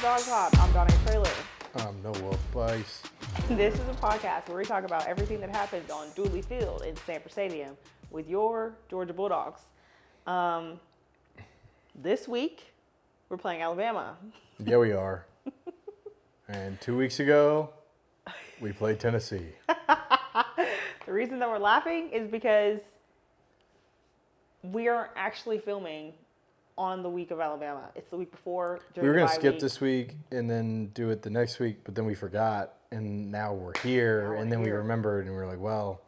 Dog Talk. I'm Donna Trailer. I'm Noah Bice. This is a podcast where we talk about everything that happens on Dooley Field in Sanford Stadium with your Georgia Bulldogs. This week, we're playing Alabama. Yeah, we are. And 2 weeks ago, we played Tennessee. The reason that we're laughing is because we aren't actually filming on the week of Alabama. It's the week before. We were going to skip this week and then do it the next week, but then we forgot, and now we're here, and then we remembered, and we're like, well,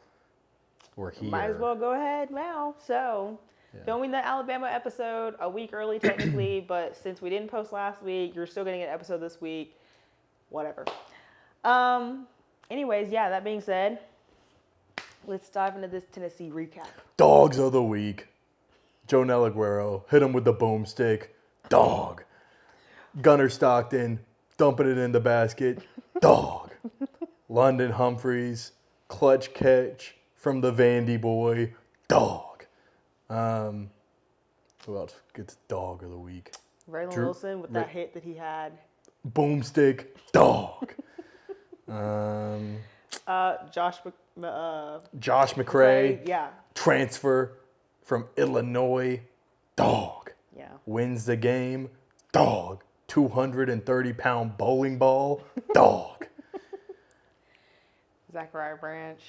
we're here. Might as well go ahead now. So, filming the Alabama episode a week early technically, but since we didn't post last week, you're still getting an episode this week. Whatever. Anyways, yeah, that being said, let's dive into this Tennessee recap. Dogs of the week. Joe Aguero hit him with the boomstick. Dog. Gunnar Stockton dumping it in the basket. Dog. London Humphreys clutch catch from the Vandy boy. Dog. Who else gets dog of the week? Raylan Wilson with that hit that he had. Boomstick. Dog. Josh McCray. Yeah. Transfer from Illinois. Dog. Yeah. Wins the game. Dog. 230-pound bowling ball. Dog. Zachariah Branch.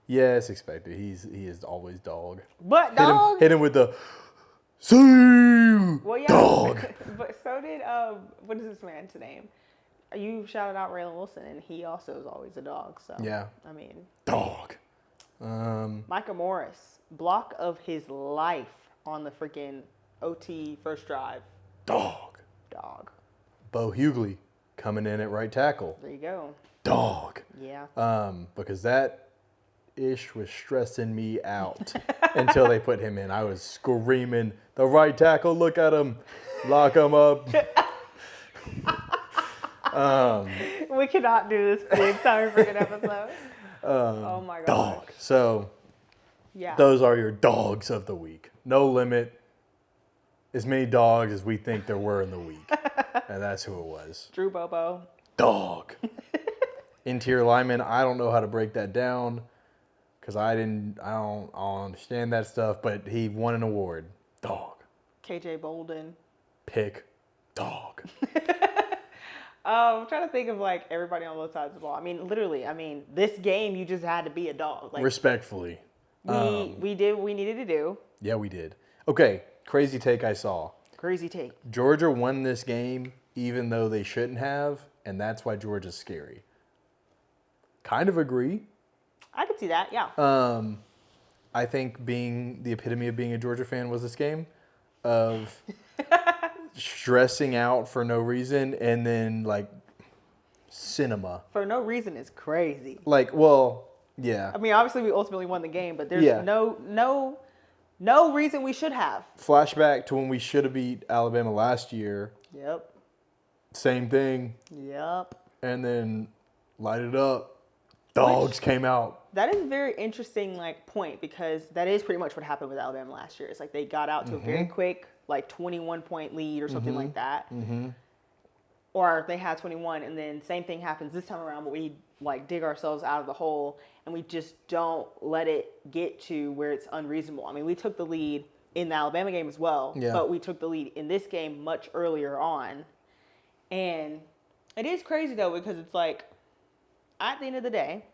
Yeah, it's expected. He is always dog. But dog. Hit him with the see. Well, yeah. Dog. But so did what is this man's name? You shouted out Raylan Wilson, and he also is always a dog. So yeah. I mean, dog. Micah Morris, block of his life on the freaking OT first drive. Dog. Dog. Bo Hughley coming in at right tackle. There you go. Dog. Yeah. Because that ish was stressing me out until they put him in. I was screaming, the right tackle, look at him, lock him up. We cannot do this big time freaking episode. Oh my god. Dog. So, yeah. Those are your dogs of the week. No limit. As many dogs as we think there were in the week. And that's who it was. Drew Bobo. Dog. Interior lineman, I don't know how to break that down because I don't understand that stuff, but he won an award. Dog. KJ Bolden. Pick. Dog. I'm trying to think of like everybody on both sides of the ball. I mean, literally. I mean, this game you just had to be a dog. Like, respectfully. We did what we needed to do. Yeah, we did. Okay, crazy take I saw. Crazy take. Georgia won this game even though they shouldn't have, and that's why Georgia's scary. Kind of agree. I could see that, yeah. I think being the epitome of being a Georgia fan was this game of stressing out for no reason and then like cinema. For no reason is crazy. Like, well, yeah. I mean, obviously we ultimately won the game, but there's no reason we should have. Flashback to when we should have beat Alabama last year. Yep. Same thing. Yep. And then light it up. Dogs came out. That is a very interesting point because that is pretty much what happened with Alabama last year. It's like they got out to a very quick 21-point lead or something like that. Mm-hmm. Or they had 21 and then same thing happens this time around, but we dig ourselves out of the hole and we just don't let it get to where it's unreasonable. I mean, we took the lead in the Alabama game as well, but we took the lead in this game much earlier on. And it is crazy though because it's like, at the end of the day,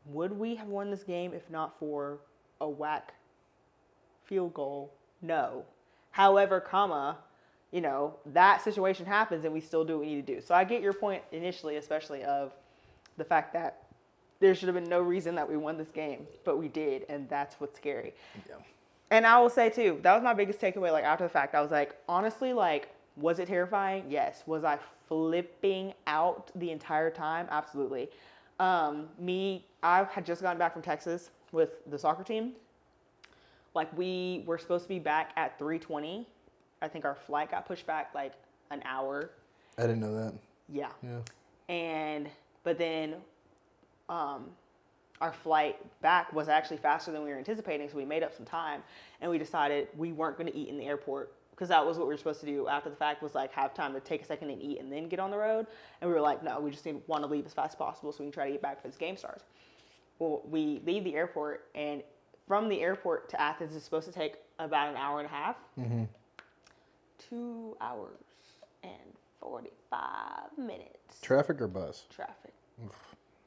would we have won this game if not for a whack field goal? No. However, that situation happens and we still do what we need to do. So I get your point initially, especially of the fact that there should have been no reason that we won this game, but we did, and that's what's scary. Yeah. And I will say too, that was my biggest takeaway. After the fact, I was like, honestly, was it terrifying? Yes. Was I flipping out the entire time? Absolutely. I had just gotten back from Texas with the soccer team. We were supposed to be back at 3:20. I think our flight got pushed back an hour. I didn't know that. Yeah. But then our flight back was actually faster than we were anticipating, so we made up some time, and we decided we weren't going to eat in the airport because that was what we were supposed to do after the fact, was like have time to take a second and eat and then get on the road. And we were like, no, we just want to leave as fast as possible so we can try to get back for this game starts. Well, we leave the airport, and from the airport to Athens is supposed to take about an hour and a half. 2 hours and 45 minutes. Traffic or bus? Traffic.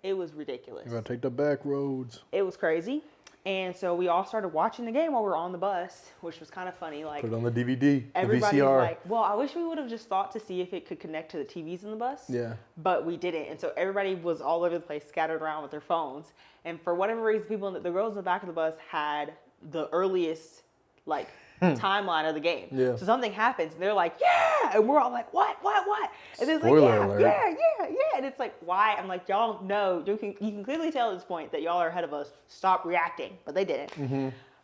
It was ridiculous. You gotta take the back roads. It was crazy. And so we all started watching the game while we were on the bus, which was kind of funny. Like, put it on the DVD, everybody's the VCR. like, well, I wish we would have just thought to see if it could connect to the TVs in the bus. Yeah. But we didn't. And so everybody was all over the place, scattered around with their phones. And for whatever reason, the girls in the back of the bus had the earliest, like, timeline of the game. Yeah. So something happens, and they're like, yeah! And we're all like, what? And it's like, Spoiler yeah, alert. yeah. And it's like, why? I'm like, y'all know, you can clearly tell at this point that y'all are ahead of us. Stop reacting. But they didn't.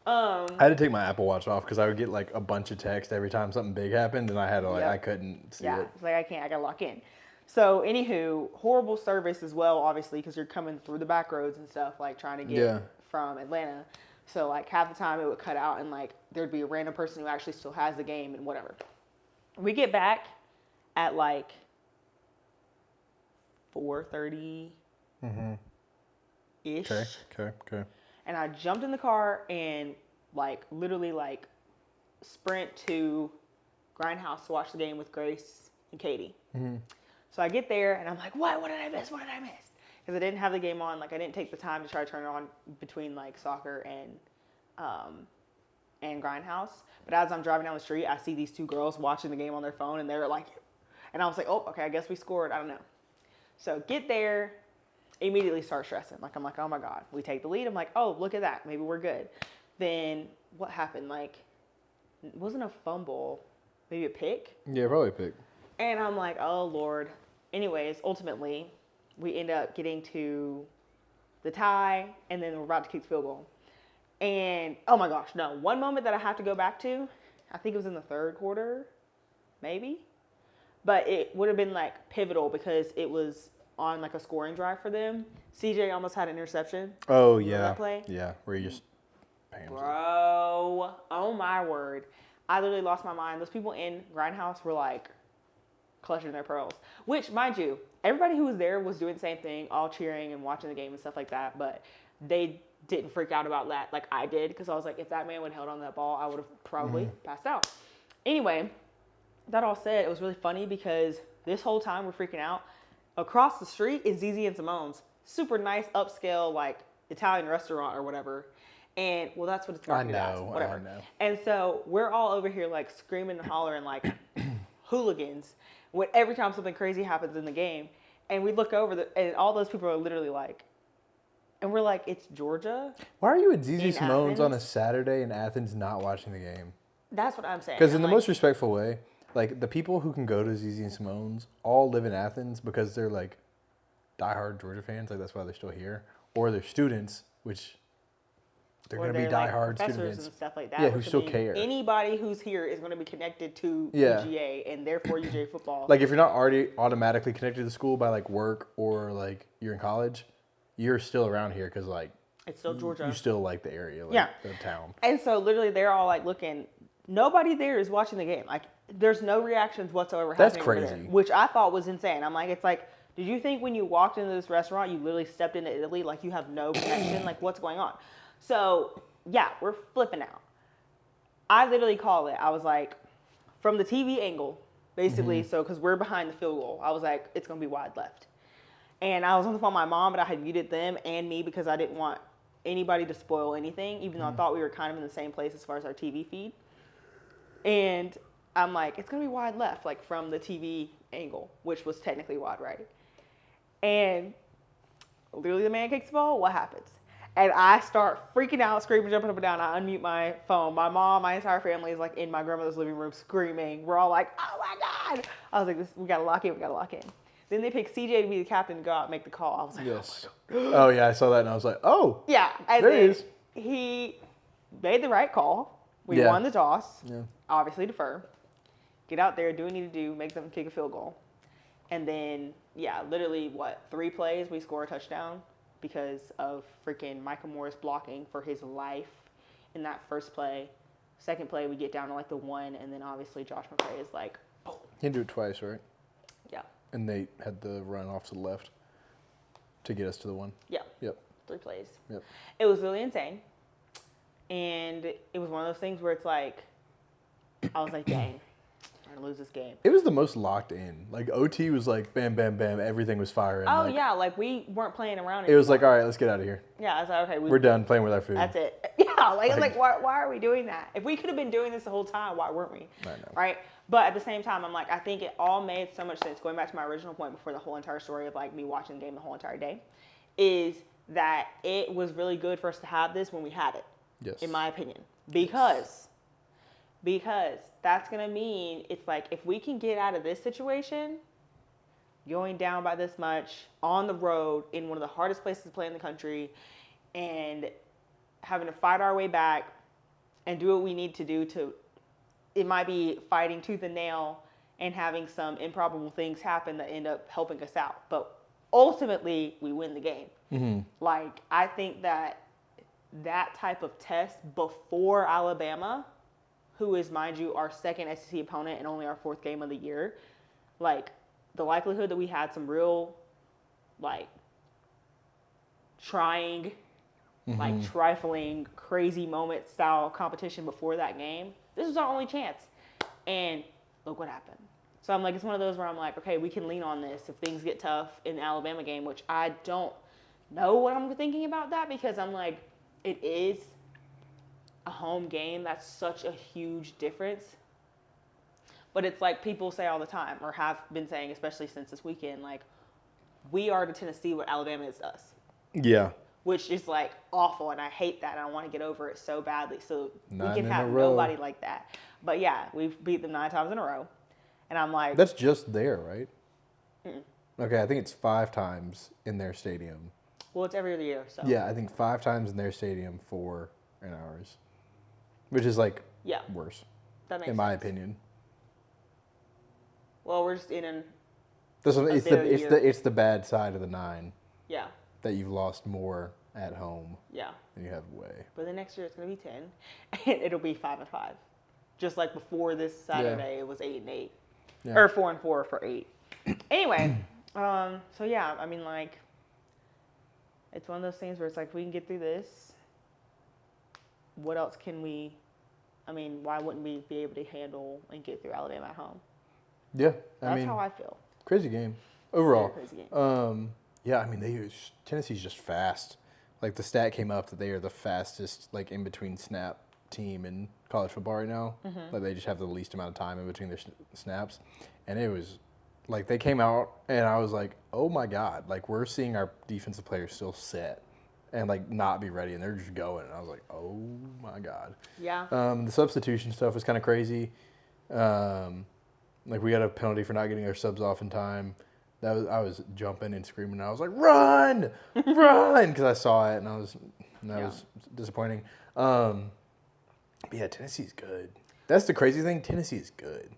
I had to take my Apple Watch off because I would get like a bunch of text every time something big happened, and I had to I couldn't see it. It's like, I gotta lock in. So, anywho, horrible service as well, obviously, because you're coming through the back roads and stuff, like trying to get from Atlanta. So, like, half the time it would cut out, and like there'd be a random person who actually still has the game and whatever. We get back at like 4:30 ish. Okay. And I jumped in the car and like literally like sprint to Grindhouse to watch the game with Grace and Katie. So I get there and I'm like, what did I miss? Because I didn't have the game on. Like, I didn't take the time to try to turn it on between like soccer and Grindhouse. But as I'm driving down the street, I see these two girls watching the game on their phone, and they're like, and I was like, oh, okay, I guess we scored. I don't know. So get there, immediately start stressing. Like, I'm like, oh my God, we take the lead. I'm like, oh, look at that. Maybe we're good. Then what happened? Like, it wasn't a fumble, maybe a pick. Yeah, probably a pick. And I'm like, oh Lord. Anyways, ultimately, we end up getting to the tie, and then we're about to kick the field goal. And, oh my gosh, no. One moment that I have to go back to, I think it was in the third quarter, maybe. But it would have been, like, pivotal because it was on, like, a scoring drive for them. CJ almost had an interception. Oh, Remember yeah. that play? Yeah, where you just pam. Bro, oh my word. I literally lost my mind. Those people in Grindhouse were, like, clutching their pearls. Which, mind you, everybody who was there was doing the same thing, all cheering and watching the game and stuff like that. But they didn't freak out about that like I did, because I was like, if that man would have held on to that ball, I would have probably passed out. Anyway, that all said, it was really funny because this whole time we're freaking out. Across the street is ZZ and Simone's. Super nice, upscale, like, Italian restaurant or whatever. And, well, that's what it's marketed as. Whatever. I know. And so we're all over here, like, screaming and hollering like hooligans when every time something crazy happens in the game. And we look over, and all those people are literally like, and we're like, it's Georgia? Why are you at ZZ Simone's Athens? on a Saturday in Athens not watching the game? That's what I'm saying. Because in I'm the like, most respectful way, like, the people who can go to ZZ and Simone's all live in Athens because they're, like, diehard Georgia fans. Like, that's why they're still here. Or they're students, which they're going to be diehard like students. and stuff like that. Yeah, who which still means care. Anybody who's here is going to be connected to Yeah. UGA and therefore UGA football. Like, if you're not already automatically connected to the school by, like, work or, like, you're in college, you're still around here because, like, it's still Georgia. You still like the area, like, the town. And so literally they're all like looking. Nobody there is watching the game. Like, there's no reactions whatsoever That's happening over crazy. there, which I thought was insane. I'm like, it's like, did you think when you walked into this restaurant, you literally stepped into Italy? Like, you have no connection? Like, what's going on? So, yeah, we're flipping out. I literally called it. I was like, from the TV angle, basically, so because we're behind the field goal, I was like, it's going to be wide left. And I was on the phone with my mom, but I had muted them and me because I didn't want anybody to spoil anything, even though I thought we were kind of in the same place as far as our TV feed. And I'm like, it's going to be wide left, like from the TV angle, which was technically wide right. And literally the man kicks the ball, what happens? And I start freaking out, screaming, jumping up and down. I unmute my phone. My mom, my entire family is like in my grandmother's living room screaming. We're all like, oh my God. I was like, we got to lock in. Then they picked CJ to be the captain to go out and make the call. I was like, Yes. Oh, yeah, I saw that and I was like, oh. yeah. And there he then is. he made the right call. We won the toss. Yeah. Obviously defer. Get out there, do what we need to do, make them kick a field goal. And then, literally, 3 plays, we score a touchdown. because of freaking Micah Morris blocking for his life in that first play. Second play, we get down to like the 1, and then obviously Josh McCray is like, oh. He did it twice, right? Yeah. And they had the run off to the left to get us to the 1. Yeah. Yep. 3 plays. Yep. It was really insane. And it was one of those things where it's like, I was like, dang, we're going to lose this game. It was the most locked in. Like, OT was like, bam, bam, bam. Everything was firing. Oh, like, yeah. Like, we weren't playing around It anymore. was like, all right, let's get out of here. Yeah, I was like, okay. We're done playing with our food. That's it. Yeah, like, it's like, why are we doing that? If we could have been doing this the whole time, why weren't we? I know. Right? But at the same time, I'm like, I think it all made so much sense. Going back to my original point before the whole entire story of like me watching the game the whole entire day, is that it was really good for us to have this when we had it. Yes. In my opinion. Because that's going to mean it's like if we can get out of this situation, going down by this much, on the road, in one of the hardest places to play in the country, and having to fight our way back and do what we need to do to, it might be fighting tooth and nail and having some improbable things happen that end up helping us out. But ultimately, we win the game. Mm-hmm. Like, I think that type of test before Alabama, who is, mind you, our second SEC opponent and only our 4th game of the year, like, the likelihood that we had some real, like, trying, like, trifling, crazy moment style competition before that game, this was our only chance. And look what happened. So I'm like, it's one of those where I'm like, okay, we can lean on this if things get tough in the Alabama game, which I don't know what I'm thinking about that, because I'm like, it is a home game. That's such a huge difference. But it's like people say all the time, or have been saying, especially since this weekend, like, we are to Tennessee what Alabama is to us. Yeah. Which is like awful, and I hate that. And I want to get over it so badly. So we can have row. nobody like that. But yeah, we've beat them 9 times in a row. And I'm like, That's just there, right? Okay, I think it's 5 times in their stadium. well, it's every other year. So Yeah, I think 5 times in their stadium, 4 in ours. Which is like yeah, worse, that makes in sense. my opinion. Well, we're just in an It's the bad side of the 9 yeah, that you've lost more at home yeah. than you have away. But then next year it's gonna be 10, and it'll be 5-5. Just like before this Saturday, it was 8-8, Yeah. or 4-4 for 8. Anyway, so yeah, I mean, like, it's one of those things where it's like, if we can get through this, what else can we? I mean, why wouldn't we be able to handle and get through Alabama at home? Yeah, That's how I feel. crazy game overall. Very crazy game. Yeah, I mean, Tennessee's just fast. Like, the stat came up that they are the fastest, like, in between snap team in college football right now. Like, they just have the least amount of time in between their snaps. And it was, like, they came out, and I was like, oh, my God. Like, we're seeing our defensive players still set and, like, not be ready, and they're just going. And I was like, oh, my God. Yeah. The substitution stuff was kind of crazy. Like, we got a penalty for not getting our subs off in time. I was jumping and screaming. And I was like, run, run, because I saw it, and that was disappointing. But yeah, Tennessee's good. That's the crazy thing. Tennessee is good,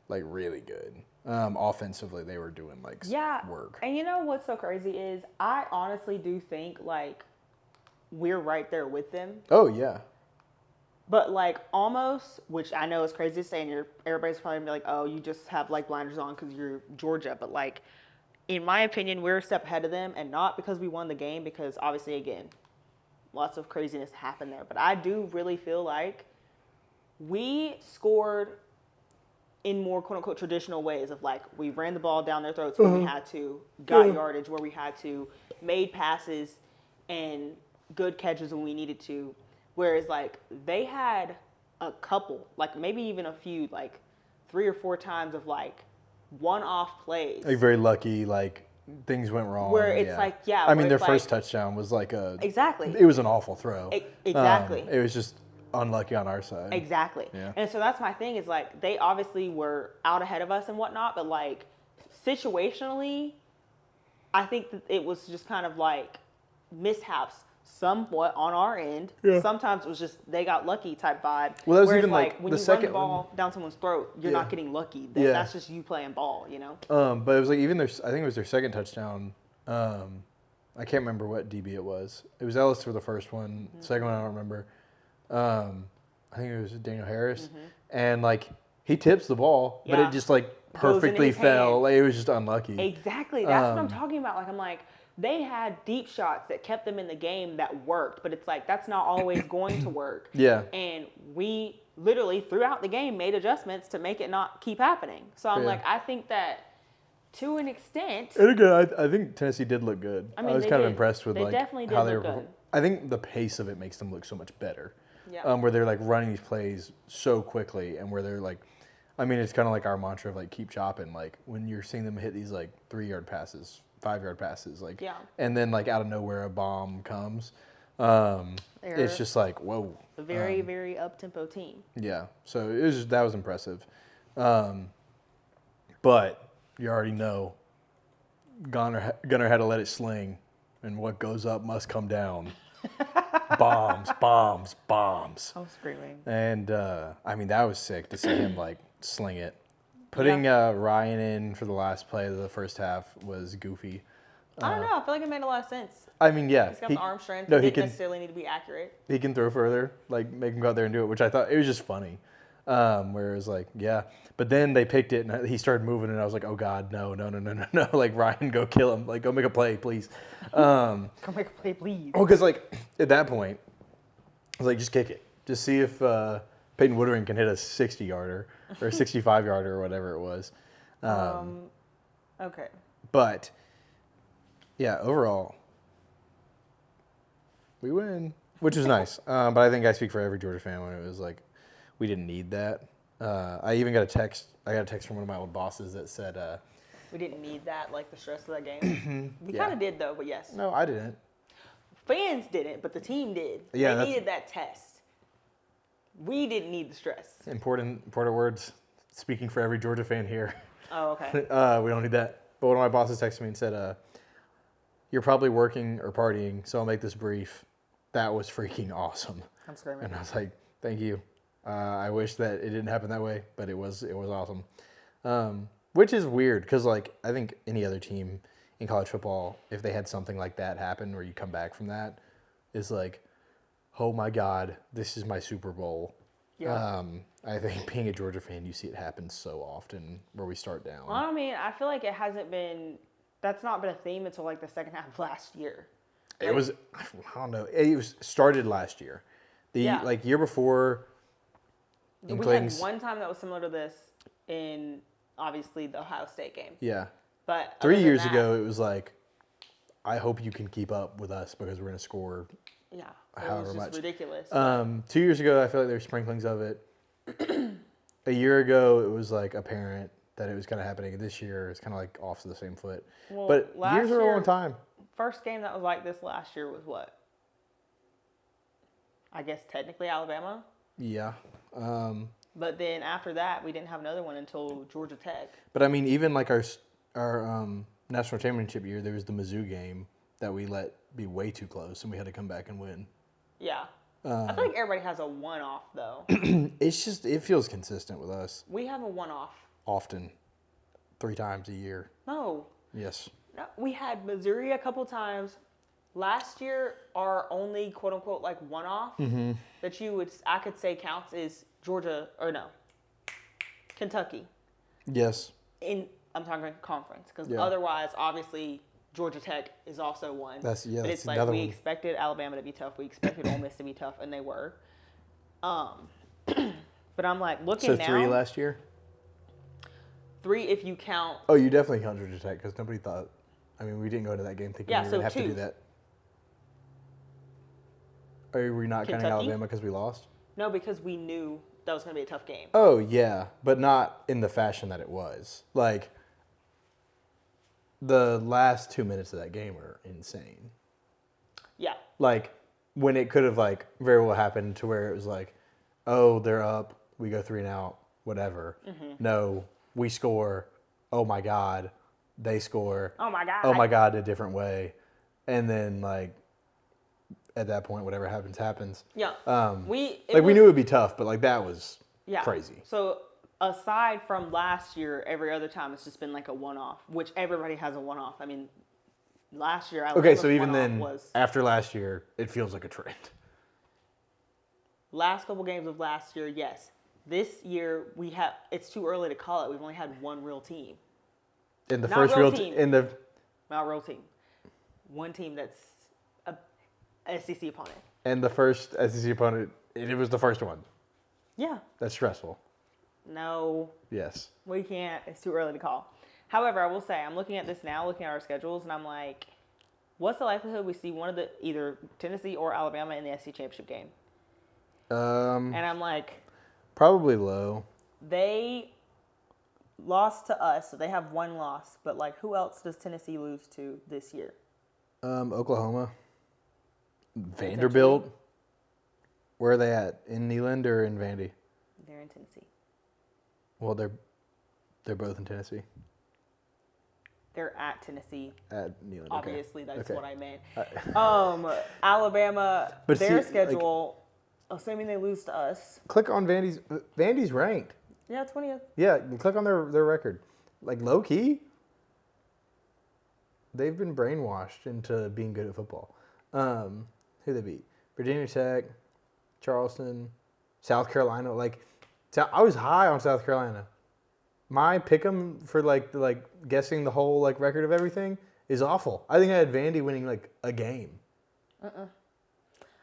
like really good. Offensively, they were doing like work. And you know what's so crazy is I honestly do think like we're right there with them. Oh yeah. But like almost, which I know is crazy to say, and everybody's probably gonna be like, "Oh, you just have like blinders on because you're Georgia." But like, in my opinion, we're a step ahead of them, and not because we won the game, because obviously, again, lots of craziness happened there. But I do really feel like we scored in more quote unquote traditional ways of like we ran the ball down their throats when we had to, got yardage where we had to, made passes and good catches when we needed to. Whereas, like, they had a couple, like, maybe even a few, like, 3 or 4 times of, like, one-off plays. Like, very lucky, like, things went wrong. Where it's like, yeah. I mean, their first touchdown was like Exactly. It was an awful throw. Exactly. It was just unlucky on our side. Exactly. Yeah. And so that's my thing is, like, they obviously were out ahead of us and whatnot, but, like, situationally, I think that it was just kind of, like, mishaps. Somewhat on our end. Yeah. Sometimes it was just they got lucky type vibe. Well, that was whereas even like when the you second run the ball down someone's throat, you're not getting lucky. That's just you playing ball, you know. But it was like even I think it was their second touchdown. I can't remember what DB it was. It was Ellis for the first one. Mm-hmm. Second one I don't remember. I think it was Daniel Harris, and like he tips the ball, but Yeah. it just like Goes into perfectly his fell. hand. Like, it was just unlucky. Exactly. That's what I'm talking about. Like, I'm like, they had deep shots that kept them in the game that worked, but it's like, that's not always going to work. Yeah. And we literally, throughout the game, made adjustments to make it not keep happening. So I'm Yeah. like, I think that to an extent, And again, I think Tennessee did look good. I mean, was they kind of did. impressed with They like definitely did how they look were. good. I think the pace of it makes them look so much better. Yeah. Where they're like running these plays so quickly, and where they're like, I mean, it's kind of like our mantra of like keep chopping. Like when you're seeing them hit these like 3-yard passes, 5-yard passes, like, Yeah. and then like out of nowhere a bomb comes. They're It's just like whoa. a very, very up-tempo team. Yeah, so that was impressive. But you already know Gunner had to let it sling, and what goes up must come down. Bombs, bombs, bombs. I'm screaming. And I mean, that was sick to see him like sling it. Putting Ryan in for the last play of the first half was goofy. I don't know. I feel like it made a lot of sense. I mean, yeah. He's got the arm strength. No, he he didn't can. necessarily need to be accurate. He can throw further, like make him go out there and do it, which I thought it was just funny. Where it was like, yeah. But then they picked it and he started moving, and I was like, oh God, no. Like, Ryan, go kill him. Like, go make a play, please. Come make a play, please. Oh, because like at that point, I was like, just kick it. Just see if Peyton Woodring can hit a 60-yarder or a 65-yarder or whatever it was. Okay. But yeah, overall, we win, which was nice. But I think I speak for every Georgia fan when it was like, we didn't need that. I even got a text. I got a text from one of my old bosses that said, We didn't need that, like the stress of that game. We Yeah. kind of did, though, but yes. "No, I didn't." Fans didn't, but the team did. Yeah, They needed that test. We didn't need the stress. Important words. Speaking for every Georgia fan here. Oh, okay. We don't need that. But one of my bosses texted me and said, "You're probably working or partying, so I'll make this brief. That was freaking awesome." I'm screaming. And I was like, "Thank you. I wish that it didn't happen that way, but it was awesome." Which is weird because like I think any other team in college football, if they had something like that happen where you come back from that, is like, oh my God, this is my Super Bowl. Yeah. I think being a Georgia fan, you see it happen so often where we start down. I mean, I feel like it hasn't been, that's not been a theme until like the second half of last year. It was, I don't know, it was started last year. Like year before, We had Inklings. one time that was similar to this in, obviously, the Ohio State game. Yeah. But 3 other than years that, ago, it was like, I hope you can keep up with us because we're going to score. Yeah, it however was just much. ridiculous. 2 years ago, I feel like there were sprinklings of it. A year ago, it was like apparent that it was kind of happening. This year, it's kind of like off to the same foot. Well, But last years are a year- long time. First game that was like this last year was what? I guess technically Alabama. Yeah. But then after that, we didn't have another one until Georgia Tech. But I mean, even like our national championship year, there was the Mizzou game that we let be way too close, and we had to come back and win. Yeah. I feel like everybody has a one-off, though. It's just, it feels consistent with us We have a one-off. often, 3 times a year. No. Yes. No, we had Missouri a couple times. Last year, our only quote-unquote like one-off that I could say counts is Georgia, or no, Kentucky. Yes. I'm talking conference, because Yeah. otherwise, obviously, Georgia Tech is also one. That's But it's like another we one. expected Alabama to be tough. We expected Ole Miss to be tough, and they were. But I'm like, looking So now. 3 last year? 3 if you count. Oh, you definitely count Georgia Tech because nobody thought. I mean, we didn't go into that game thinking Yeah, we were so going to have to 2. do that. Are we not counting Kentucky? Alabama because we lost? No, because we knew that was going to be a tough game. Oh, yeah, but not in the fashion that it was. Like, the last 2 minutes of that game were insane. Yeah. Like, when it could have, like, very well happened to where it was like, oh, they're up, we go 3 and out, whatever. No, we score, oh my God, they score. Oh my God. Oh my God, a different way. And then, like, at that point, whatever happens, happens. Yeah. We knew it would be tough, but, like, that was crazy. So, aside from last year, every other time it's just been like a one-off, which everybody has a one-off. I mean, Last year, Okay, Alabama's so even one-off then, was after last year, it feels like a trend. last couple games of last year. Yes, this year it's too early to call it. We've only had one real team. In the Not first real real team. Not real team. One team that's a SEC opponent. and the first SEC opponent, it was the first one. Yeah. That's stressful. No, Yes. we can't. It's too early to call. However, I will say I'm looking at this now, looking at our schedules, and I'm like, what's the likelihood we see one of the either Tennessee or Alabama in the SEC championship game? And I'm like, Probably low. they lost to us, so they have one loss. But like, who else does Tennessee lose to this year? Oklahoma. Vanderbilt. Where are they at? In Neyland or in Vandy? They're in Tennessee. Well, they're both in Tennessee. They're at Tennessee. At Neyland. Obviously, okay. that's Okay. what I meant. Alabama, But their see, schedule, assuming they lose to us. Click on Vandy's. Vandy's ranked. Yeah, 20th. Yeah, click on their record. Like low key, they've been brainwashed into being good at football. Who they beat? Virginia Tech, Charleston, South Carolina. Like, I was high on South Carolina. My pick'em for like guessing the whole like record of everything is awful. I think I had Vandy winning like a game.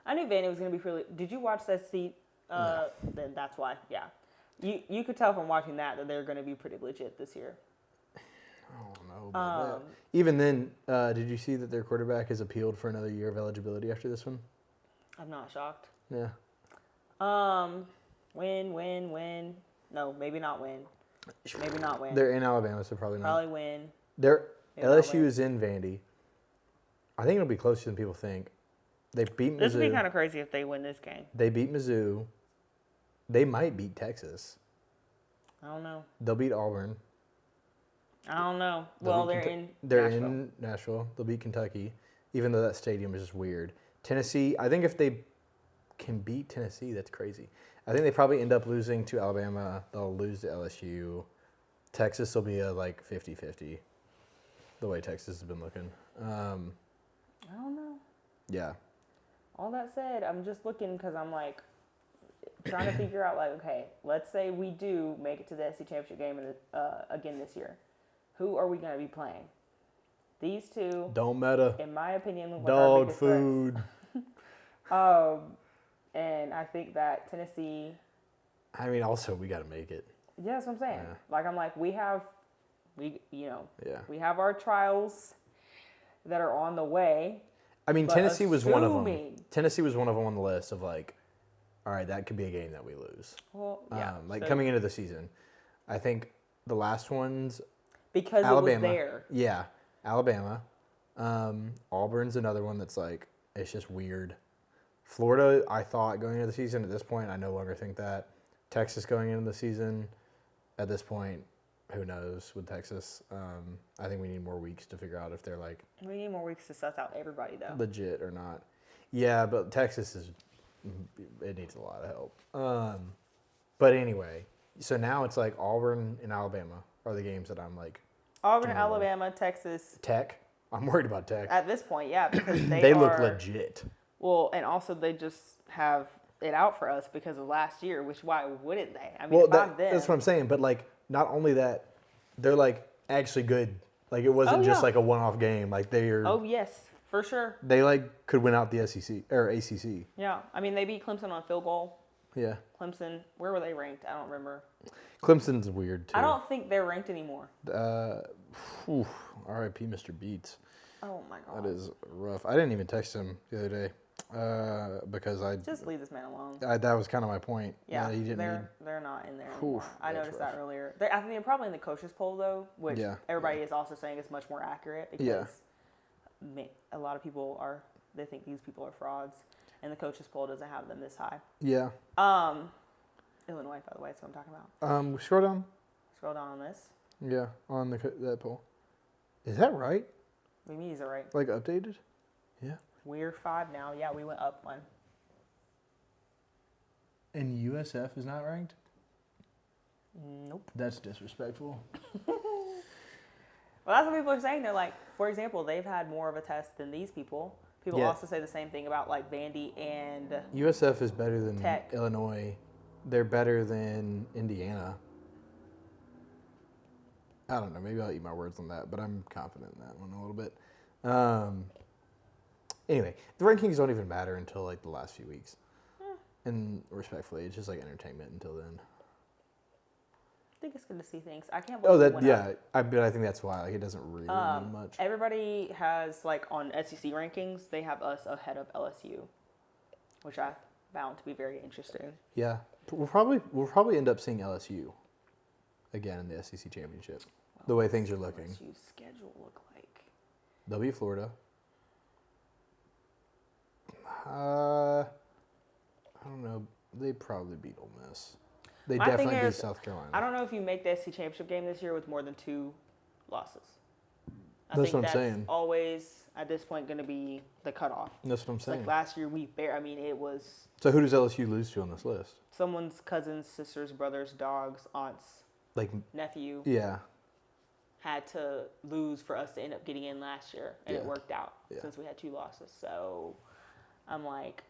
I knew Vandy was going to be really. Did you watch that seat? No. Then that's why. Yeah, you could tell from watching that they're going to be pretty legit this year. I don't know about that. Even then, did you see that their quarterback has appealed for another year of eligibility after this one? I'm not shocked. Yeah. Win. No, maybe not win. Maybe not win. They're in Alabama, so probably not. Probably win. They're Maybe not LSU win. is in Vandy. I think it'll be closer than people think. They beat Mizzou. This would be kind of crazy if they win this game. They beat Mizzou. They might beat Texas. I don't know. They'll beat Auburn. I don't know. They'll Well, beat they're They're in Nashville. in Nashville. They'll beat Kentucky, even though that stadium is just weird. Tennessee, I think if they can beat Tennessee, that's crazy. I think they probably end up losing to Alabama. They'll lose to LSU. Texas will be a like 50-50, the way Texas has been looking. I don't know. Yeah. All that said, I'm just looking because I'm like trying to figure out like, okay, let's say we do make it to the SEC championship game again this year. Who are we going to be playing? These two, Don't matter. in my opinion, look like our Dog biggest food. threats. And I think that Tennessee. I mean, also we got to make it. Yeah, that's what I'm saying. Yeah. Like I'm like we have our trials that are on the way. I mean, But Tennessee was one of them. assuming- Tennessee was one of them on the list of like, all right, that could be a game that we lose. Well, yeah. Like so- coming into the season, I think the last ones, because Alabama. it was there. Yeah, Alabama. Auburn's another one that's like, it's just weird. Florida, I thought going into the season. At this point, I no longer think that. Texas going into the season, at this point, who knows with Texas. I think we need more weeks to figure out if they're like We need more weeks to suss out everybody though. legit or not. Yeah, but Texas it needs a lot of help. But anyway, so now it's like Auburn and Alabama are the games that I'm like. Auburn, Generally. Alabama, Texas. Tech. I'm worried about Tech. At this point, yeah, because They look legit. Well, and also they just have it out for us because of last year. Which why wouldn't they? I mean, Well, if I'm them, that's what I'm saying. But like, not only that, they're like actually good. Like it wasn't just yeah. like a one-off game. Like they're Oh yes, for sure. they like could win out the SEC or ACC. Yeah, I mean they beat Clemson on a field goal. Yeah. Clemson, where were they ranked? I don't remember. Clemson's weird too. I don't think they're ranked anymore. R.I.P. Mr. Beats. Oh my god. That is rough. I didn't even text him the other day because Just leave this man alone. that was kind of my point. Yeah, he didn't they're not in there anymore. I that's noticed rough. that earlier. I think they're probably in the coaches poll though, which Yeah, everybody is also saying is much more accurate because a lot of people they think these people are frauds, and the coaches poll doesn't have them this high. Yeah. Illinois, by the way, that's what I'm talking about. Scroll down. Scroll down on this. Yeah, on that poll. Is that right? What do you mean is it right? Like updated? Yeah. We're 5 now. Yeah, we went up 1. And USF is not ranked? Nope. That's disrespectful. Well, that's what people are saying. They're like, for example, they've had more of a test than these people. People Yeah. also say the same thing about like Vandy and USF is better than Tech. Illinois. They're better than Indiana. I don't know. Maybe I'll eat my words on that, but I'm confident in that one a little bit. Anyway, the rankings don't even matter until like the last few weeks. And respectfully, it's just like entertainment until then. I think it's good to see things. I can't believe. Oh, that yeah. But I think that's why like it doesn't really mean much. Everybody has like on SEC rankings, they have us ahead of LSU, which I found to be very interesting. Yeah, we'll probably end up seeing LSU again in the SEC championship. The way things are looking. LSU's schedule look like? They'll be Florida. I don't know. They probably beat Ole Miss. They My definitely thing beat is, South Carolina. I don't know if you make the SEC championship game this year with more than 2 losses. That's what I'm saying. Always at this point going to be the cutoff. That's what I'm saying. Like last year, it was So who does LSU lose to on this list? someone's cousins, sisters, brothers, dogs, aunts, Like, nephew yeah. had to lose for us to end up getting in last year, and it Yeah. worked out Yeah. since we had 2 losses. So I'm like,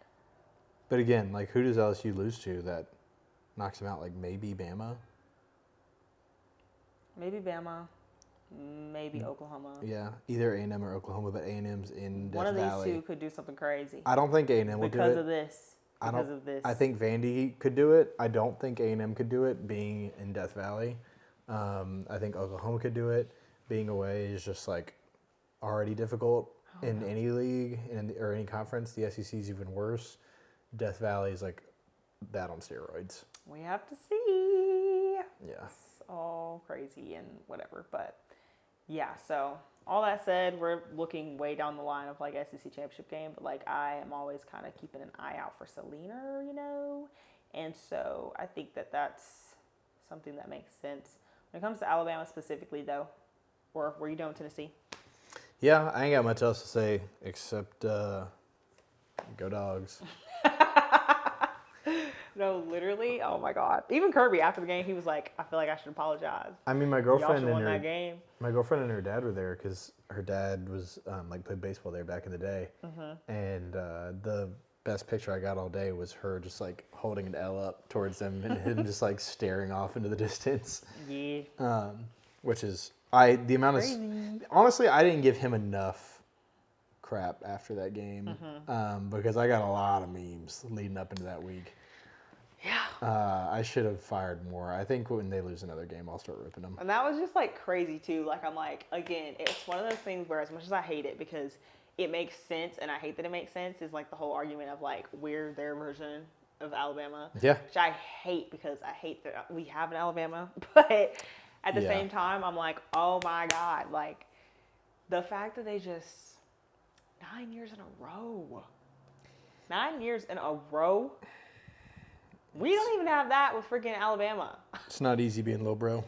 But again, like, who does LSU lose to that knocks them out? Like, maybe Bama? maybe Bama, maybe Oklahoma. Yeah, either A&M or Oklahoma, but A&M's in Death One of Valley. these 2 could do something crazy I don't think A&M will do because it. of this. Because of this. I think Vandy could do it. I don't think A&M could do it, being in Death Valley. I think Oklahoma could do it. Being away is just like already difficult in any league or any conference. The SEC is even worse. Death Valley is like that on steroids. We have to see. Yeah. It's all crazy and whatever. But yeah, so all that said, we're looking way down the line of like SEC championship game. But like I am always kind of keeping an eye out for Salina, And so I think that that's something that makes sense. When it comes to Alabama specifically, though, or were you doing Tennessee? Yeah, I ain't got much else to say except go Dogs. No, literally. Oh my God. Even Kirby after the game, he was like, "I feel like I should apologize." I mean, my Y'all girlfriend should won that game. My girlfriend and her dad were there because her dad was like played baseball there back in the day, and the best picture I got all day was her just like holding an L up towards them and him just like staring off into the distance. Yeah. Which is the amount of Crazy. honestly I didn't give him enough crap after that game because I got a lot of memes leading up into that week. Yeah. I should have fired more. I think when they lose another game, I'll start ripping them. And that was just like crazy too. Like I'm like, again, it's one of those things where as much as I hate it because it makes sense and I hate that it makes sense is like the whole argument of like we're their version of Alabama. Yeah. Which I hate because I hate that we have an Alabama. But at the same time, I'm like, oh my God. Like the fact that they just 9 years in a row. 9 years in a row. We don't even have that with freaking Alabama. It's not easy being low, bro.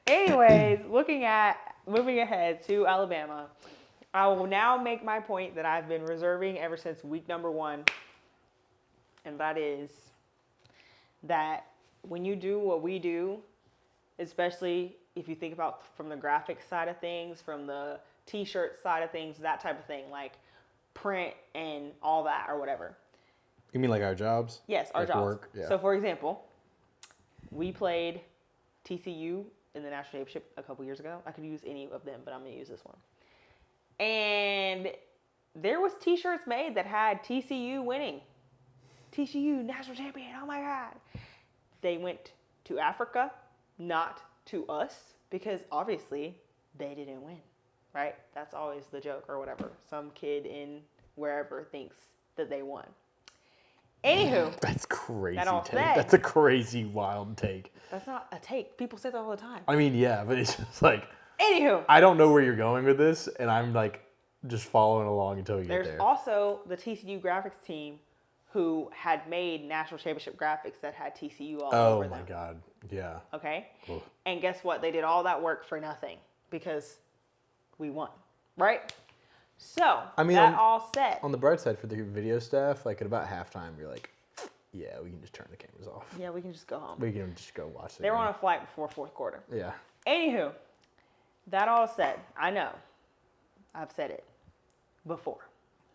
Anyways, moving ahead to Alabama, I will now make my point that I've been reserving ever since week number 1. And that is that when you do what we do, especially if you think about from the graphics side of things, from the t-shirt side of things, that type of thing, like print and all that or whatever. You mean like our jobs? Yes, our like jobs. Work? Yeah. So, for example, we played TCU in the national championship a couple years ago. I could use any of them, but I'm going to use this one. And there was T-shirts made that had TCU winning. TCU national champion. Oh my God. They went to Africa, not to us, because obviously they didn't win, right? That's always the joke or whatever. Some kid in wherever thinks that they won. Anywho. That's crazy. That all take. said- That's a crazy, wild take. That's not a take. People say that all the time. I mean, yeah, but it's just like, Anywho. I don't know where you're going with this, and I'm like just following along until you get There's there. also the TCU graphics team who had made national championship graphics that had TCU all over Oh my them. God. Yeah. Okay? Ugh. And guess what? They did all that work for nothing because we won, right? So, I mean, that all said. On the bright side for the video staff, like at about halftime, you're like, yeah, we can just turn the cameras off. Yeah, we can just go home. We can just go watch the They were game. on a flight before fourth quarter. Yeah. Anywho, that all said, I know I've said it before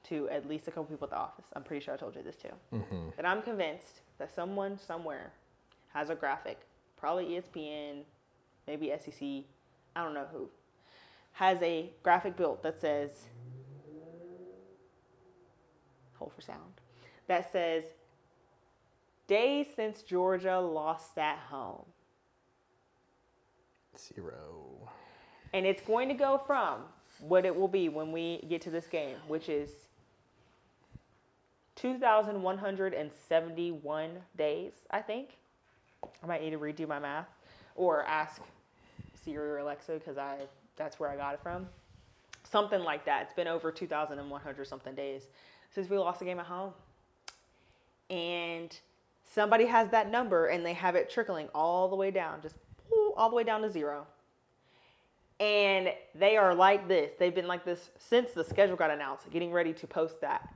to at least a couple people at the office. I'm pretty sure I told you this too. Mm-hmm. That I'm convinced that someone somewhere has a graphic, probably ESPN, maybe SEC, I don't know who, has a graphic built that says, hold for sound, that says, days since Georgia lost at home. 0. And it's going to go from what it will be when we get to this game, which is 2,171 days, I think. I might need to redo my math or ask Siri or Alexa because that's where I got it from. Something like that. It's been over 2,100 something days since we lost a game at home. And somebody has that number and they have it trickling all the way down, just all the way down to 0. And they are like this. They've been like this since the schedule got announced, getting ready to post that.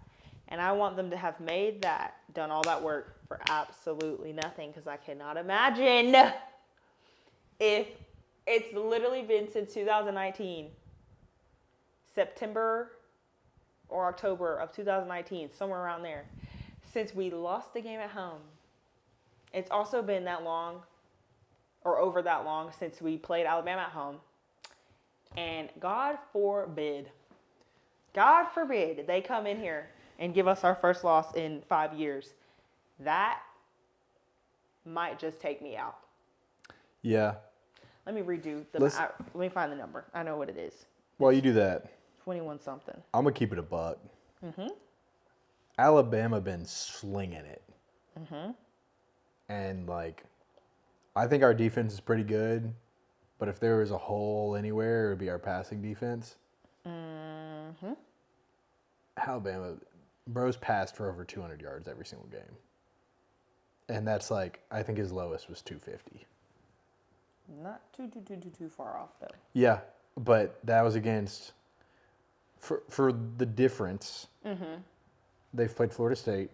And I want them to have made that, done all that work for absolutely nothing, because I cannot imagine if it's literally been since 2019, September or October of 2019, somewhere around there, since we lost the game at home. It's also been that long, or over that long, since we played Alabama at home. And God forbid they come in here and give us our first loss in 5 years. That might just take me out. Yeah. Let me redo let me find the number. I know what it is. While you do that, 21 something. I'm going to keep it a buck. Mm-hmm. Alabama been slinging it. Mm-hmm. And, I think our defense is pretty good. But if there was a hole anywhere, it would be our passing defense. Mm-hmm. Alabama, bro's passed for over 200 yards every single game. And that's I think his lowest was 250. Not too far off, though. Yeah, but that was against, for the difference, they've played Florida State.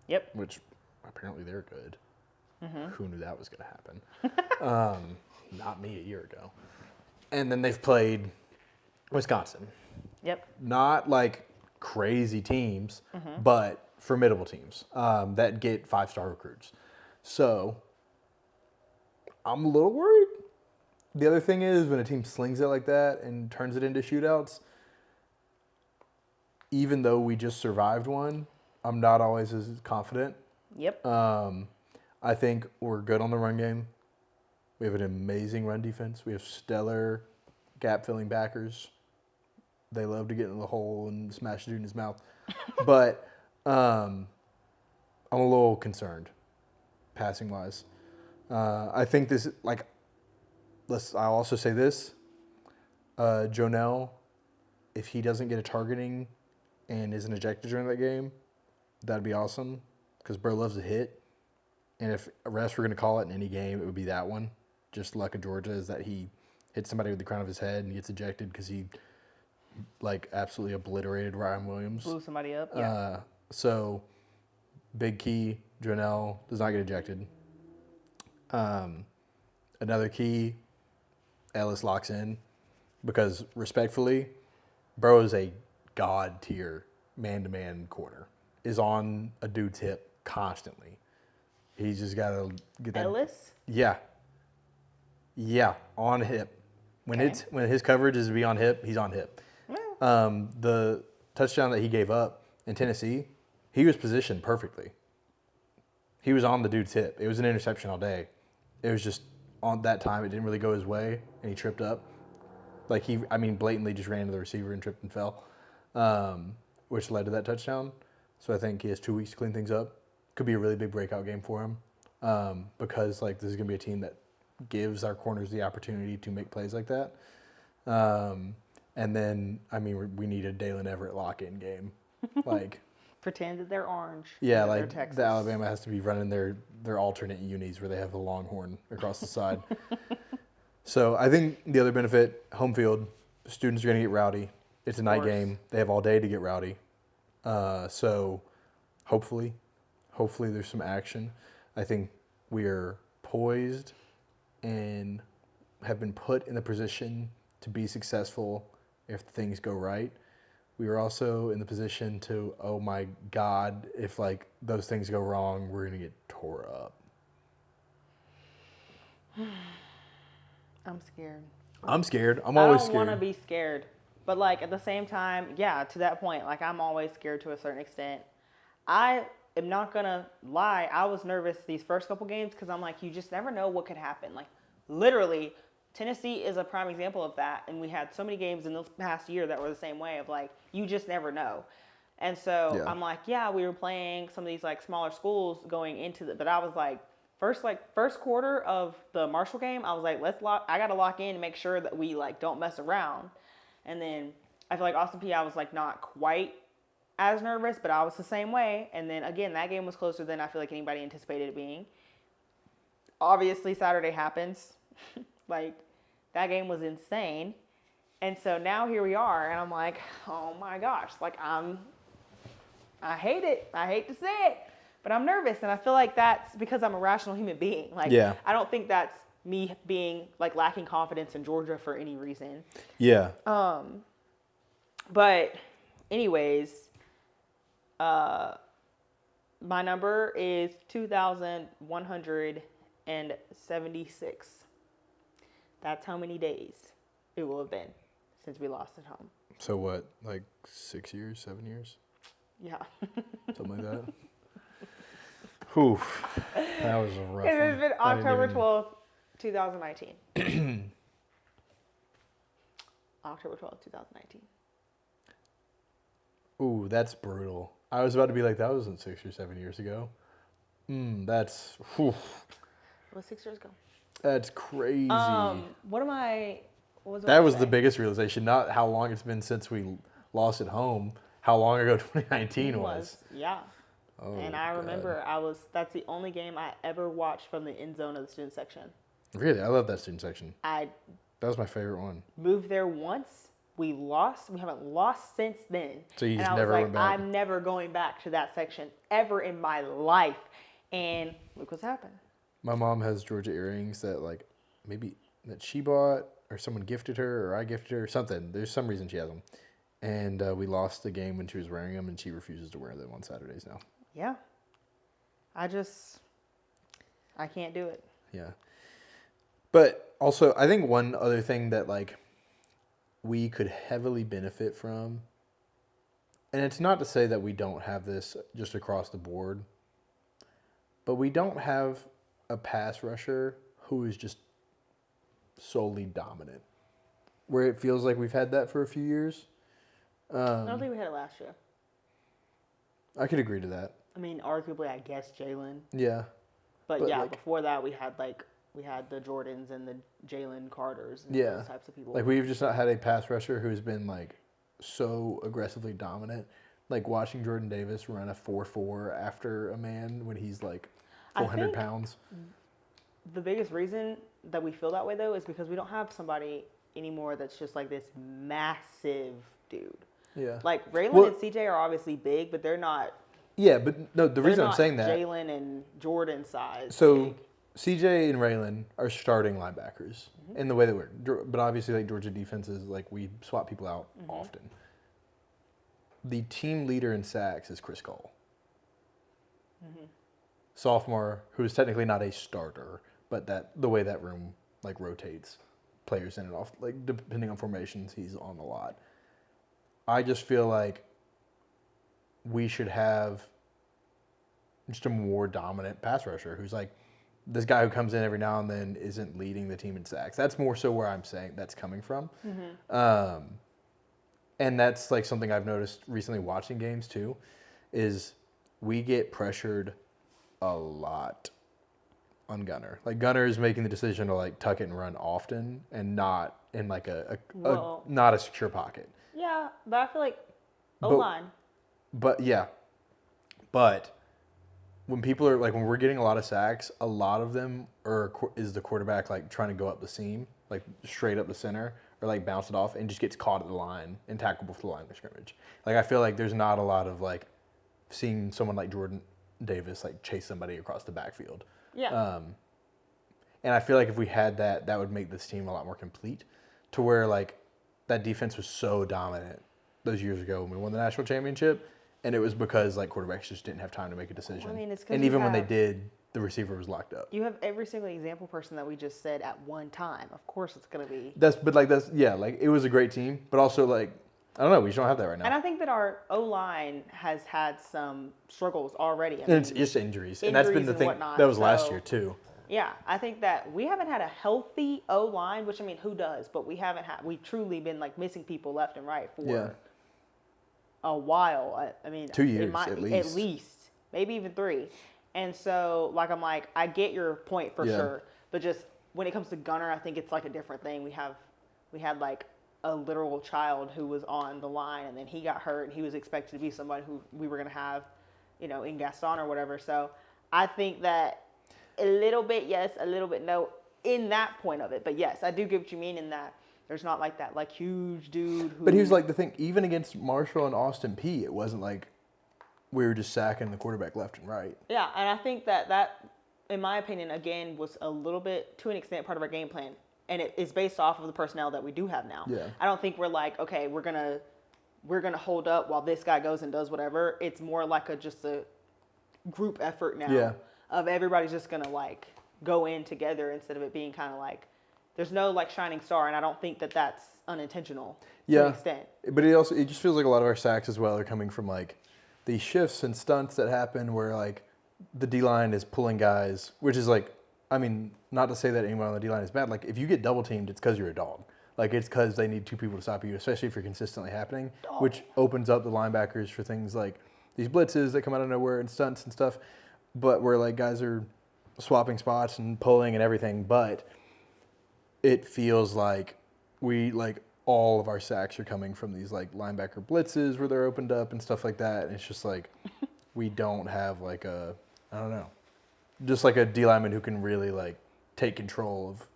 Yep. Which apparently they're good. Mm-hmm. Who knew that was going to happen? Not me a year ago. And then they've played Wisconsin. Yep. Not crazy teams, but formidable teams that get 5-star recruits. So I'm a little worried. The other thing is when a team slings it like that and turns it into shootouts, even though we just survived one, I'm not always as confident. Yep. I think we're good on the run game. We have an amazing run defense. We have stellar gap-filling backers. They love to get in the hole and smash it in his mouth. But I'm a little concerned, passing-wise. I think this, I'll also say this. Jonell, if he doesn't get a targeting and isn't ejected during that game, that'd be awesome because bro loves to hit. And if refs were going to call it in any game, it would be that one. Just luck of Georgia is that he hits somebody with the crown of his head and gets ejected because he absolutely obliterated Ryan Williams. Blew somebody up. Yeah. So big key, Jonell does not get ejected. Another key, Ellis locks in because respectfully, bro is a god tier man-to-man corner. Is on a dude's hip constantly. He's just got to get that. Ellis? Yeah, on hip. When his coverage is to be on hip, he's on hip. Yeah. The touchdown that he gave up in Tennessee, he was positioned perfectly. He was on the dude's hip. It was an interception all day. It was just on that time, it didn't really go his way, and he tripped up. Blatantly just ran into the receiver and tripped and fell, which led to that touchdown. So I think he has 2 weeks to clean things up. Could be a really big breakout game for him because this is going to be a team that gives our corners the opportunity to make plays like that. And then, we need a Dalen Everett lock-in game. Pretend that they're orange. Yeah, they're Texas. the Alabama has to be running their alternate unis where they have the longhorn across the side. So I think the other benefit, home field, students are going to get rowdy. It's a night game. They have all day to get rowdy. So hopefully there's some action. I think we are poised and have been put in the position to be successful if things go right. We are also in the position to, oh my God, if like those things go wrong, we're gonna get tore up. I'm scared. I'm scared. I'm always I don't scared. want to be scared, but like at the same time, yeah, to that point, like I'm always scared to a certain extent. I am not gonna lie. I was nervous these first couple games because I'm like, you just never know what could happen. Like literally, Tennessee is a prime example of that, and we had so many games in the past year that were the same way of like, you just never know. And so Yeah. I'm like, yeah, we were playing some of these like smaller schools going into the, but I was like, first quarter of the Marshall game, I was like, I gotta lock in and make sure that we like don't mess around. And then I feel like Austin P, I was like not quite as nervous, but I was the same way. And then again, that game was closer than I feel like anybody anticipated it being. Obviously, Saturday happens. Like, that game was insane. And so now here we are, and I'm like, oh my gosh, like I hate it. I hate to say it, but I'm nervous, and I feel like that's because I'm a rational human being. Like, Yeah. I don't think that's me being like lacking confidence in Georgia for any reason. Yeah. But anyways, my number is 2,176. That's how many days it will have been since we lost at home. So what, like 6 years, 7 years? Yeah. Something like that? Whew. That was a rough It has one. been I didn't October even- 12th, 2019. October 12th, 2019. Ooh, that's brutal. I was about to be like, that wasn't 6 or 7 years ago. That's, whew, It was 6 years ago. that's crazy. What was That I was saying? the biggest realization, not how long it's been since we lost at home, how long ago 2019 was. Yeah. Oh, And I God. remember that's the only game I ever watched from the end zone of the student section. Really, I love that student section. I That was my favorite one. moved there once. We lost. We haven't lost since then. So you and just I never was like, went back? I'm never going back to that section ever in my life. And look what's happened. My mom has Georgia earrings that like maybe that she bought or someone gifted her or I gifted her or something. There's some reason she has them. And we lost the game when she was wearing them and she refuses to wear them on Saturdays now. Yeah. I can't do it. Yeah. But also, I think one other thing that like we could heavily benefit from, and it's not to say that we don't have this just across the board, but we don't have a pass rusher who is just solely dominant, where it feels like we've had that for a few years. I don't think we had it last year. I could agree to that. I mean, arguably, I guess Jalen. Yeah. But But, yeah, like- before that, we had the Jordans and the Jalen Carters and Yeah. those types of people. Like we've just not had a pass rusher who's been like so aggressively dominant. Like watching Jordan Davis run a 4.4 after a man when he's like I 400 think pounds. The biggest reason that we feel that way, though, is because we don't have somebody anymore that's just like this massive dude. Yeah. Like Raylan Well- and CJ are obviously big, but they're not. Yeah, but no, the They're reason I'm not saying that. Jalen and Jordan size. So big. CJ and Raylan are starting linebackers in the way that we're. But obviously, like Georgia defenses, like we swap people out often. The team leader in sacks is Chris Cole. Sophomore, who is technically not a starter, but that the way that room like rotates players in and off, like depending on formations, he's on a lot. I just feel like we should have just a more dominant pass rusher who's like this guy who comes in every now and then isn't leading the team in sacks. That's more so where I'm saying that's coming from. And that's like something I've noticed recently watching games too, is we get pressured a lot on Gunner. Like Gunner is making the decision to like tuck it and run often and not in like Well- not a secure pocket. Yeah, but I feel like But- O-line. But yeah, but when people are like when we're getting a lot of sacks, a lot of them is the quarterback like trying to go up the seam, like straight up the center, or like bounce it off and just gets caught at the line and tackled before the line of scrimmage. Like I feel like there's not a lot of like seeing someone like Jordan Davis like chase somebody across the backfield. Yeah. And I feel like if we had that, that would make this team a lot more complete to where, like, that defense was so dominant those years ago when we won the national championship. And it was because, like, quarterbacks just didn't have time to make a decision. I mean, it's 'cause and you even when they have- did, the receiver was locked up. You have every single example person that we just said at one time. Of course it's going to be. Like, it was a great team. But also, like, I don't know, we just don't have that right now. And I think that our O-line has had some struggles already. I And mean, it's just injuries. And that's been the and thing. whatnot, That was last so- year, too. Yeah, I think that we haven't had a healthy O-line, which, I mean, who does? But we've truly been, like, missing people left and right for a while. I mean, 2 years, at least. At least. Maybe even 3. And so, like, I'm like, I get your point for sure. But just when it comes to Gunner, I think it's, like, a different thing. We had, like, a literal child who was on the line, and then he got hurt, and he was expected to be somebody who we were going to have, you know, in Gaston or whatever. So I think that a little bit yes, a little bit no in that point of it. But yes, I do get what you mean in that there's not like that like huge dude who... But here's like the thing, even against Marshall and Austin P, it wasn't like we were just sacking the quarterback left and right. Yeah, and I think that, in my opinion, again, was a little bit, to an extent, part of our game plan. And it is based off of the personnel that we do have now. Yeah. I don't think we're like, okay, we're gonna hold up while this guy goes and does whatever. It's more like just a group effort now. Yeah. Of everybody's just gonna like go in together instead of it being kind of like there's no like shining star, and I don't think that that's unintentional to an extent. But it just feels like a lot of our sacks as well are coming from like these shifts and stunts that happen where like the D-line is pulling guys, which is like, I mean, not to say that anyone on the D-line is bad. Like, if you get double teamed, it's because you're a dog. Like, it's because they need 2 people to stop you, especially if you're consistently happening, which opens up the linebackers for things like these blitzes that come out of nowhere and stunts and stuff. But where, like, guys are swapping spots and pulling and everything. But it feels like all of our sacks are coming from these, like, linebacker blitzes where they're opened up and stuff like that. And it's just, like, we don't have, like, I don't know. Just like a D lineman who can really like take control of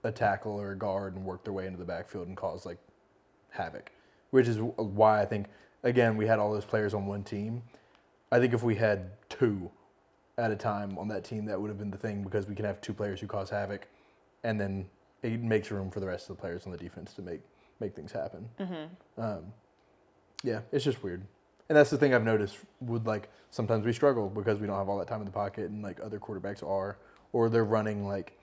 a tackle or a guard and work their way into the backfield and cause like havoc, which is why I think, again, we had all those players on one team. I think if we had 2 at a time on that team, that would have been the thing, because we can have 2 players who cause havoc, and then it makes room for the rest of the players on the defense to make things happen. Mm-hmm. Yeah, it's just weird. And that's the thing I've noticed with, like, sometimes we struggle because we don't have all that time in the pocket, and, like, other quarterbacks are. Or they're running, like,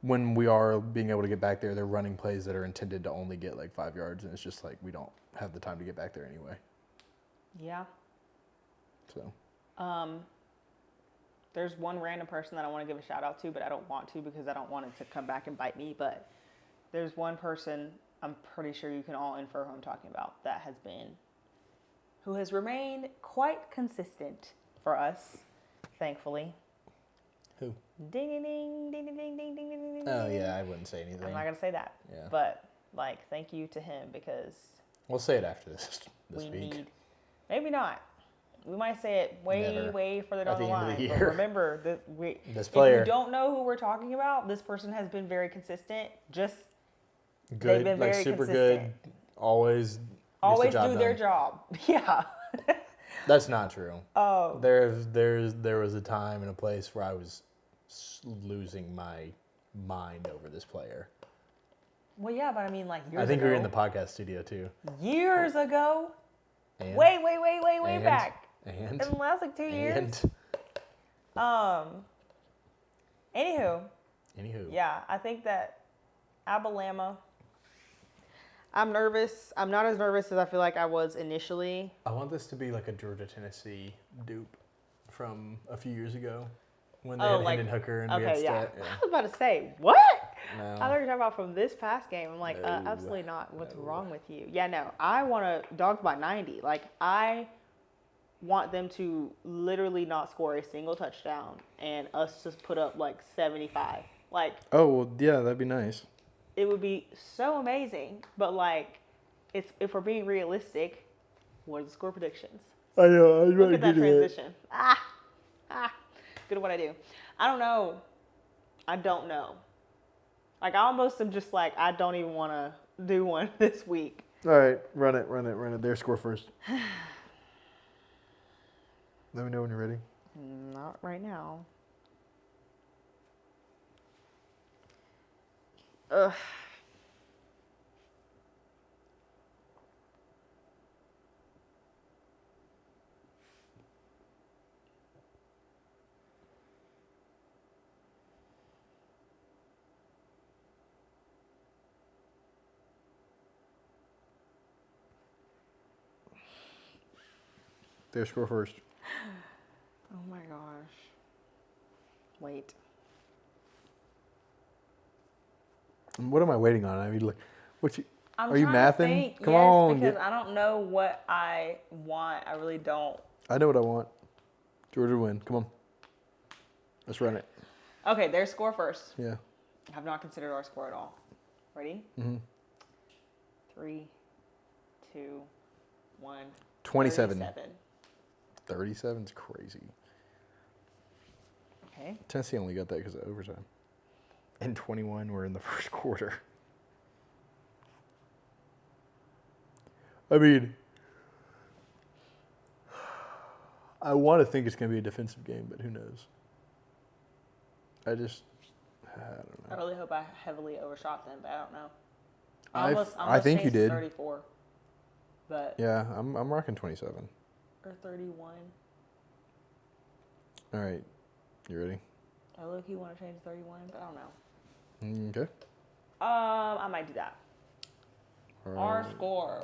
when we are being able to get back there, they're running plays that are intended to only get, like, 5 yards, and it's just, like, we don't have the time to get back there anyway. Yeah. So. There's one random person that I want to give a shout out to, but I don't want to because I don't want it to come back and bite me. But there's one person, I'm pretty sure you can all infer who I'm talking about, that who has remained quite consistent for us, thankfully. Who? Ding, ding, ding, ding, ding, ding, ding, ding, ding, ding. Oh, yeah, I wouldn't say anything. I'm not going to say that. Yeah. But, like, thank you to him because We'll say it after this we week. need... Maybe not. We might say it Never. way further down At the the end of line. the But year. remember, This if player. you don't know who we're talking about, this person has been very consistent. Good, They've been like very super consistent. good. Always Always gets the job do their done. job. Yeah. That's not true. Oh. There was a time and a place where I was losing my mind over this player. Well, yeah, but I mean, like, years I think ago. we were in the podcast studio too. Years ago. And, Way and, back. And In the last, like, 2 years. And Anywho. Yeah, I think that Alabama. I'm nervous. I'm not as nervous as I feel like I was initially. I want this to be like a Georgia-Tennessee dupe from a few years ago when they had like, Hendon Hooker and we okay, had yeah. Stat. I was about to say, what? No. I thought you were talking about from this past game. I'm like, No. absolutely not. What's No. wrong with you? Yeah, no. I want to Dogs by 90. Like, I want them to literally not score a single touchdown and us just put up like 75. Like, Oh, well, yeah, that'd be nice. it would be so amazing. But like, if we're being realistic, what are the score predictions? I know. I was Look at that transition. Good at what I do. I don't know. Like, I almost am just like, I don't even want to do one this week. All right, run it. Their score first. Let me know when you're ready. Not right now. Ugh. Their score first. Oh my gosh. Wait. What am I waiting on? I mean, like, I'm are you trying to mathing? think, Come yes, on. because I don't know what I want. I really don't. I know what I want. Georgia to win. Come on. Let's run it. Okay, their score first. Yeah. I have not considered our score at all. Ready? Mm-hmm. 3, 2, 1. 27. 37. 37 is crazy. Okay. Tennessee only got that because of overtime. And 21 were in the first quarter. I mean, I want to think it's going to be a defensive game, but who knows? I don't I know. really hope I heavily overshot them, but I don't know. I think you did. 34. But Yeah, I'm rocking 27. or 31. All right. You ready? I low-key want to change to 31, but I don't know. Okay. I might do that. Our Alright. score.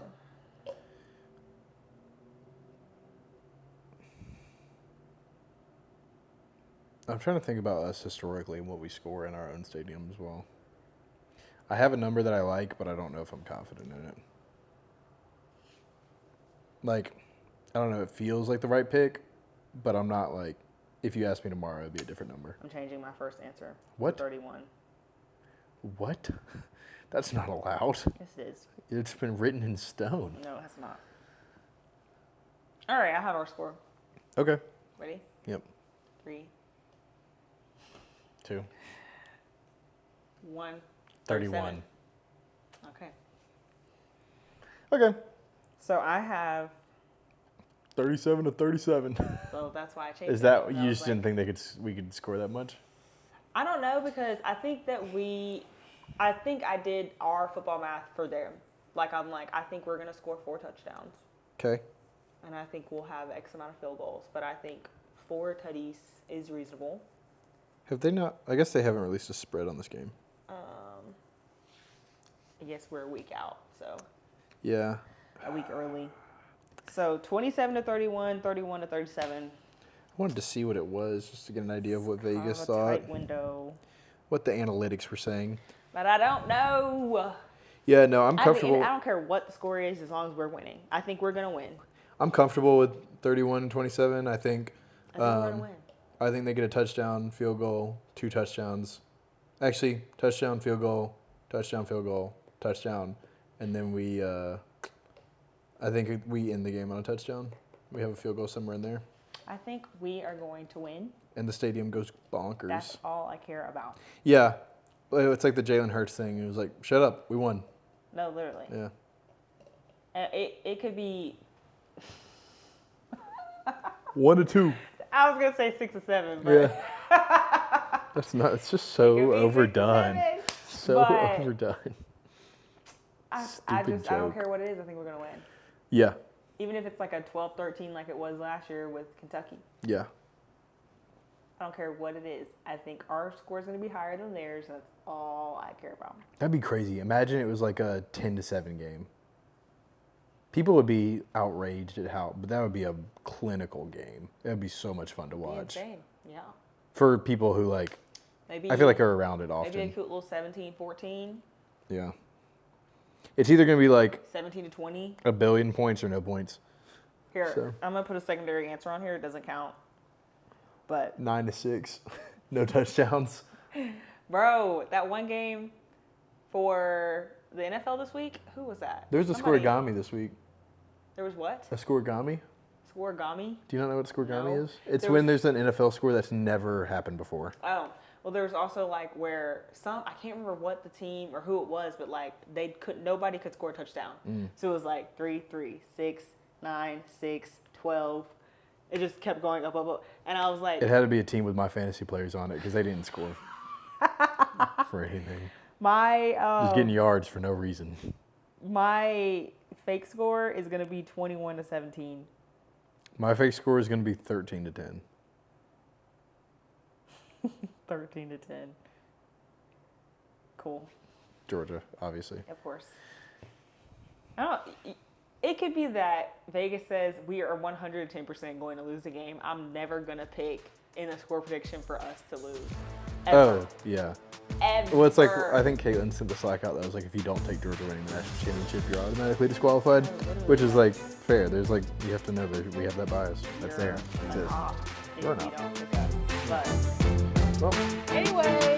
I'm trying to think about us historically and what we score in our own stadium as well. I have a number that I like, but I don't know if I'm confident in it. Like, I don't know, it feels like the right pick, but I'm not like, if you ask me tomorrow, it'd be a different number. I'm changing my first answer. What? 31. What? That's not allowed. Yes, it is. It's been written in stone. No, it's not. All right, I have our score. Okay. Ready? Yep. 3, 2. 1. 31. Okay. Okay. So I have. 37 to 37. So that's why I changed. Is that because you I was just didn't think we could score that much? I don't know because I think I did our football math for them. I think we're gonna score 4 touchdowns, Okay. and I think we'll have X amount of field goals. But I think 4 tutties is reasonable. Have they not? I guess they haven't released a spread on this game. I guess we're a week out, so Yeah. a week early. So 27 to 31, 31 to 37. I wanted to see what it was just to get an idea of what Kind Vegas of a thought, tight window. what the analytics were saying. But I don't know. Yeah, no, I'm I comfortable. don't care what the score is as long as we're winning. I think we're gonna win. I'm comfortable with 31 and 27. I think I think we're gonna win. I think they get a touchdown, field goal, 2 touchdowns. Actually, touchdown, field goal, touchdown, field goal, touchdown, and then I think we end the game on a touchdown. We have a field goal somewhere in there, I think we are going to win. and the stadium goes bonkers. That's all I care about. Yeah, it's like the Jalen Hurts thing. It was like, shut up, we won. No, literally. Yeah. It could be. 1 to 2. I was gonna say 6 or 7, but Yeah. That's not. It's just so it could be 6 or overdone. 7. So But- overdone. I Stupid don't joke. care what it is. I think we're gonna win. Yeah. Even if it's like a 12-13 like it was last year with Kentucky. Yeah. I don't care what it is. I think our score is gonna be higher than theirs. And that's all I care about. That'd be crazy. Imagine it was like a 10 to 7 game. People would be outraged at but that would be a clinical game. It would be so much fun to It'd be watch. insane. Yeah. For people who like, Maybe I feel like are around it maybe a often. cute little 17-14, Yeah. It's either going to be like 17 to 20. a billion points or no points. Here, So- I'm gonna put a secondary answer on here. It doesn't count. But 9 to 6. No touchdowns. bro, that one game for the NFL this week, who was that? There's a Somebody- scoregami this week. There was what? A scoregami? Scoregami? Do you not know what scoregami No. is? It's There when was- there's an NFL score that's never happened before. Oh, well, there was also like where I can't remember what the team or who it was, but like nobody could score a touchdown. So it was like 3-3, 6, 9, 6, 12. It just kept going up, up, up. And I was like, It had to be a team with my fantasy players on it because they didn't score for anything. My Just getting yards for no reason. my fake score is gonna be 21-17. My fake score is going to be 13-10. 13-10. Cool. Georgia, obviously. Of course. I don't. It could be that Vegas says we are 110% going to lose the game. I'm never gonna pick in a score prediction for us to lose. Ever. Oh, yeah. Ever. Well, it's like, I think Caitlin sent the Slack out that was like, if you don't take Georgia winning the national championship, you're automatically disqualified, which is like fair. There's like, you have to know that we have that bias. That's there. It exists. If Or you not. don't pick us. But Well, anyway.